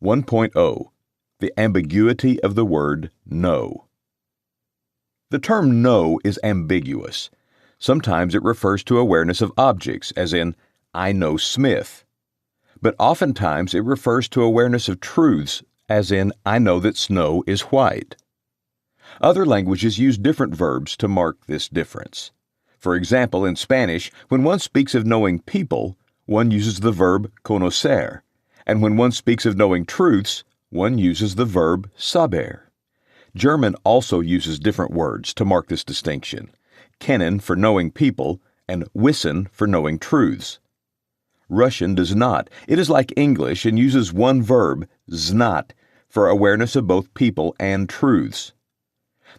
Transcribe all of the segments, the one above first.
1.0 The ambiguity of the word know. The term know is ambiguous. Sometimes it refers to awareness of objects, as in, I know Smith. But oftentimes it refers to awareness of truths, as in, I know that snow is white. Other languages use different verbs to mark this difference. For example, in Spanish, when one speaks of knowing people, one uses the verb conocer, and when one speaks of knowing truths, one uses the verb saber. German also uses different words to mark this distinction: kennen for knowing people, and wissen for knowing truths. Russian does not. It is like English and uses one verb, znat, for awareness of both people and truths.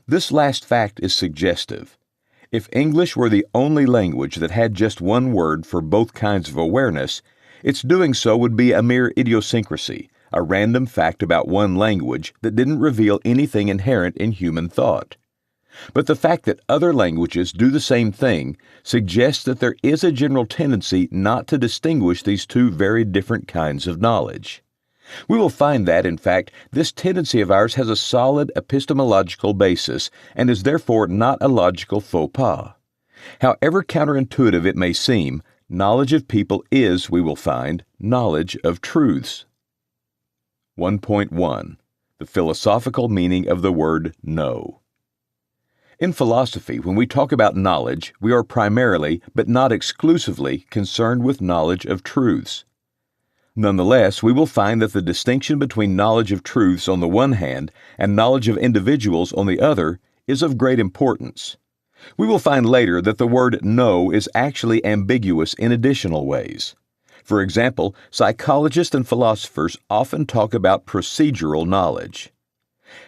This last fact is suggestive. If English were the only language that had just one word for both kinds of awareness, its doing so would be a mere idiosyncrasy, a random fact about one language that didn't reveal anything inherent in human thought. But the fact that other languages do the same thing suggests that there is a general tendency not to distinguish these two very different kinds of knowledge. We will find that, in fact, this tendency of ours has a solid epistemological basis and is therefore not a logical faux pas. However counterintuitive it may seem, knowledge of people is, we will find, knowledge of truths. 1.1 The philosophical meaning of the word know. In philosophy, when we talk about knowledge, we are primarily, but not exclusively, concerned with knowledge of truths. Nonetheless, we will find that the distinction between knowledge of truths on the one hand and knowledge of individuals on the other is of great importance. We will find later that the word know is actually ambiguous in additional ways. For example, psychologists and philosophers often talk about procedural knowledge.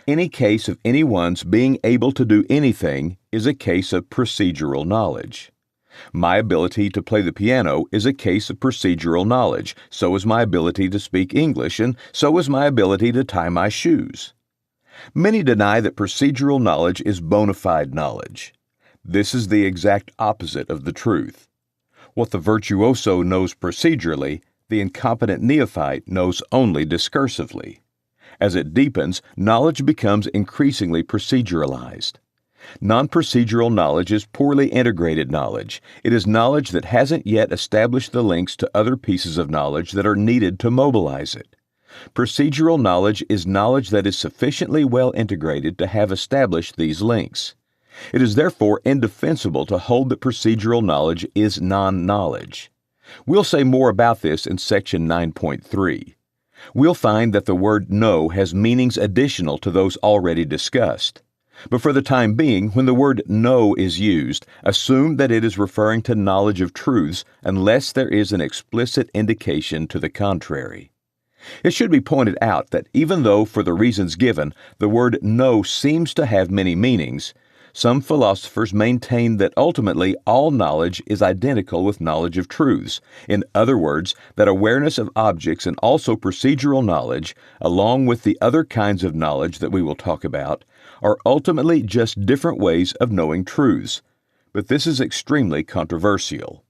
Any case of anyone's being able to do anything is a case of procedural knowledge. My ability to play the piano is a case of procedural knowledge. So is my ability to speak English, and so is my ability to tie my shoes. Many deny that procedural knowledge is bona fide knowledge. This is the exact opposite of the truth. What the virtuoso knows procedurally, the incompetent neophyte knows only discursively. As it deepens, knowledge becomes increasingly proceduralized. Non-procedural knowledge is poorly integrated knowledge. It is knowledge that hasn't yet established the links to other pieces of knowledge that are needed to mobilize it. Procedural knowledge is knowledge that is sufficiently well integrated to have established these links. It is therefore indefensible to hold that procedural knowledge is non-knowledge. We'll say more about this in section 9.3. We'll find that the word know has meanings additional to those already discussed. But for the time being, when the word know is used, assume that it is referring to knowledge of truths unless there is an explicit indication to the contrary. It should be pointed out that even though, for the reasons given, the word know seems to have many meanings, some philosophers maintain that ultimately all knowledge is identical with knowledge of truths. In other words, that awareness of objects and also procedural knowledge, along with the other kinds of knowledge that we will talk about, are ultimately just different ways of knowing truths. But this is extremely controversial.